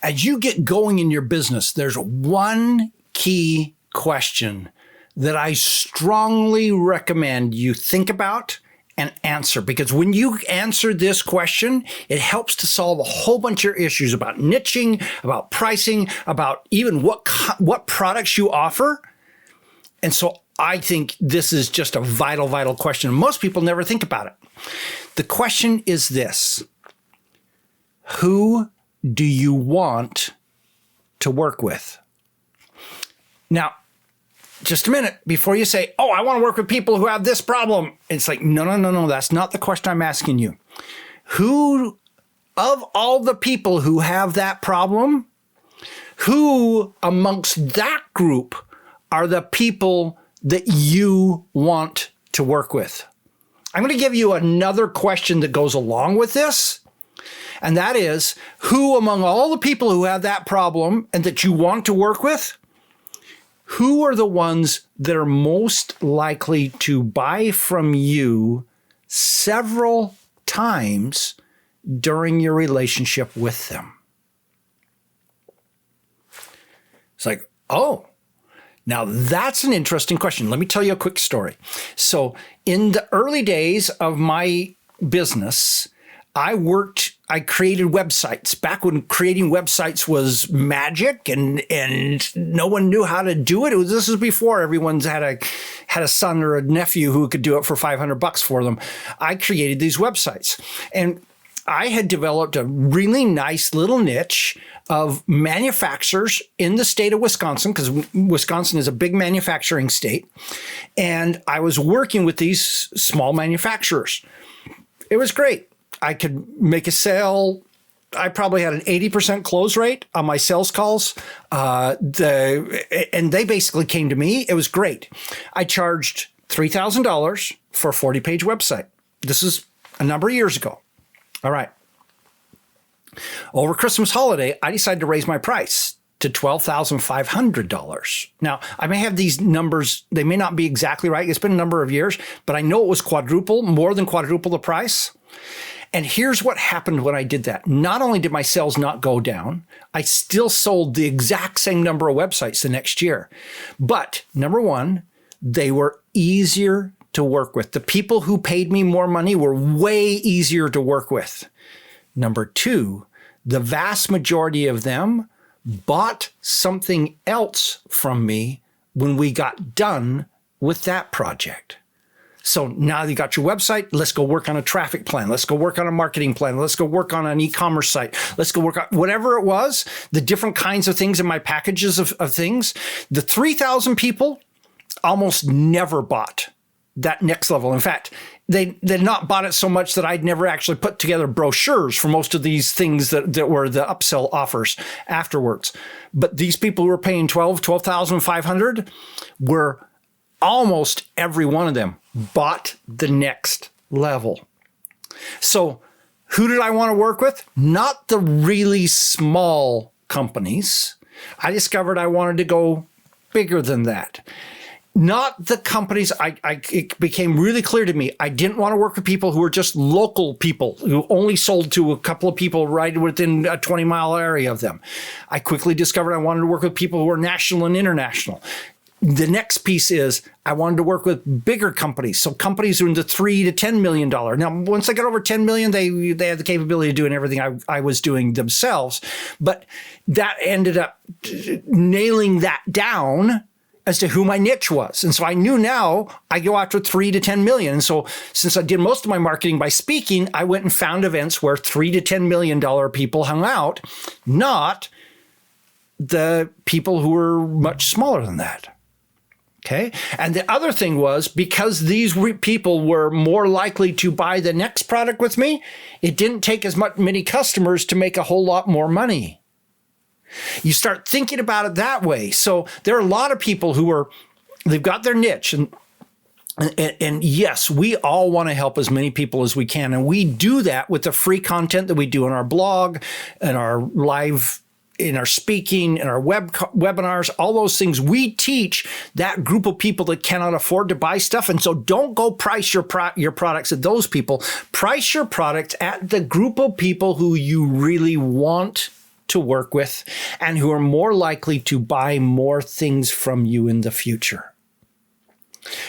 as you get going in your business, there's one key question that I strongly recommend you think about and answer, because when you answer this question, it helps to solve a whole bunch of issues about niching, about pricing, about even what products you offer. And so I think this is just a vital, vital question. Most people never think about it. The question is this: who do you want to work with? Now, just a minute before you say, oh, I want to work with people who have this problem. It's like, no. That's not the question I'm asking you. Who, of all the people who have that problem, who amongst that group are the people that you want to work with? I'm going to give you another question that goes along with this. And that is, who among all the people who have that problem and that you want to work with, who are the ones that are most likely to buy from you several times during your relationship with them? It's like, oh, now that's an interesting question. Let me tell you a quick story. So in the early days of my business, I created websites back when creating websites was magic and no one knew how to do it. This was before everyone's had a son or a nephew who could do it for $500 for them. I created these websites, and I had developed a really nice little niche of manufacturers in the state of Wisconsin, because Wisconsin is a big manufacturing state. And I was working with these small manufacturers. It was great. I could make a sale. I probably had an 80% close rate on my sales calls. And they basically came to me. It was great. I charged $3,000 for a 40-page website. This is a number of years ago. All right. Over Christmas holiday, I decided to raise my price to $12,500. Now, I may have these numbers. They may not be exactly right. It's been a number of years, but I know it was more than quadruple the price. And here's what happened when I did that. Not only did my sales not go down, I still sold the exact same number of websites the next year. But number one, they were easier to work with. The people who paid me more money were way easier to work with. Number two, the vast majority of them bought something else from me when we got done with that project. So now you got your website. Let's go work on a traffic plan. Let's go work on a marketing plan. Let's go work on an e-commerce site. Let's go work on whatever it was, the different kinds of things in my packages of things. The 3,000 people almost never bought that next level. In fact, they'd not bought it so much that I'd never actually put together brochures for most of these things that were the upsell offers afterwards. But these people who were paying $12,500 were almost every one of them bought the next level. So who did I want to work with? Not the really small companies. I discovered I wanted to go bigger than that. Not the companies. It became really clear to me, I didn't want to work with people who were just local people who only sold to a couple of people right within a 20-mile area of them. I quickly discovered I wanted to work with people who were national and international. The next piece is I wanted to work with bigger companies. So companies who are in the $3 to $10 million. Now, once they got over 10 million, they had the capability of doing everything I was doing themselves. But that ended up nailing that down as to who my niche was. And so I knew now I go after 3 to 10 million. And so since I did most of my marketing by speaking, I went and found events where $3 to $10 million people hung out, not the people who were much smaller than that. Okay. And the other thing was, because these people were more likely to buy the next product with me, it didn't take as many customers to make a whole lot more money. You start thinking about it that way. So there are a lot of people they've got their niche, and yes, we all want to help as many people as we can. And we do that with the free content that we do on our blog and our live, in our speaking, in our webinars, all those things. We teach that group of people that cannot afford to buy stuff. And so don't go price your products at those people. Price your products at the group of people who you really want to work with and who are more likely to buy more things from you in the future.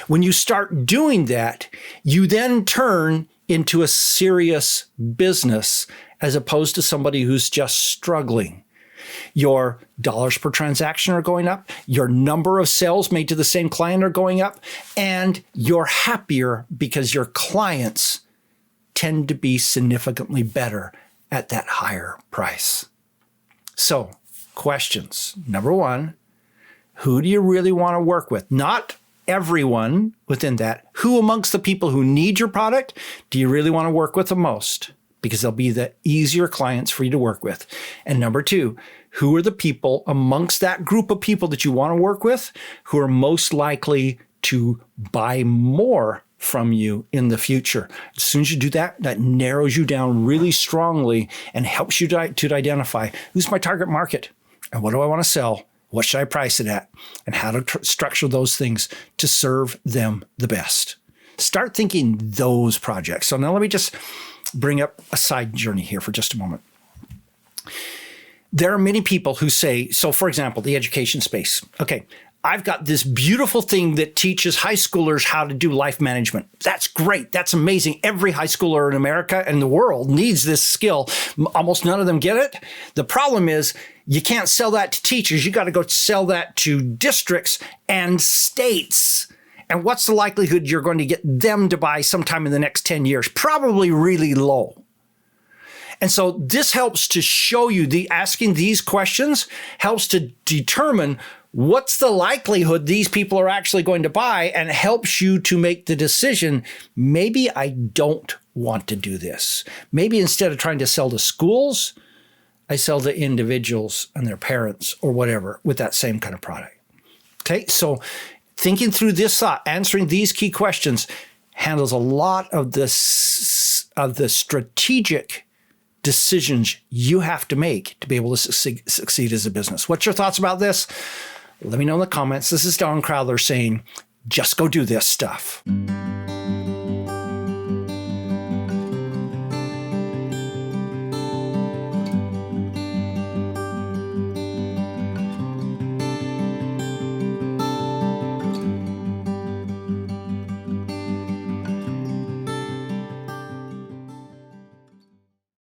When you start doing that, you then turn into a serious business as opposed to somebody who's just struggling. Your dollars per transaction are going up, your number of sales made to the same client are going up, and you're happier because your clients tend to be significantly better at that higher price. So, questions. Number one, who do you really want to work with? Not everyone within that. Who amongst the people who need your product do you really want to work with the most? Because they'll be the easier clients for you to work with. And number two, who are the people amongst that group of people that you want to work with who are most likely to buy more from you in the future? As soon as you do that, that narrows you down really strongly and helps you to identify who's my target market and what do I want to sell? What should I price it at? And how to structure those things to serve them the best. Start thinking those projects. So now let me just bring up a side journey here for just a moment. There are many people who say, so for example, the education space. Okay, I've got this beautiful thing that teaches high schoolers how to do life management. That's great. That's amazing. Every high schooler in America and the world needs this skill. Almost none of them get it. The problem is you can't sell that to teachers. You got to go sell that to districts and states. And what's the likelihood you're going to get them to buy sometime in the next 10 years? Probably really low. And so this helps to show you asking these questions helps to determine what's the likelihood these people are actually going to buy and helps you to make the decision, maybe I don't want to do this. Maybe instead of trying to sell to schools, I sell to individuals and their parents or whatever with that same kind of product. Okay, so thinking through this thought, answering these key questions handles a lot of the strategic decisions you have to make to be able to succeed as a business. What's your thoughts about this? Let me know in the comments. This is Don Crowther saying, just go do this stuff.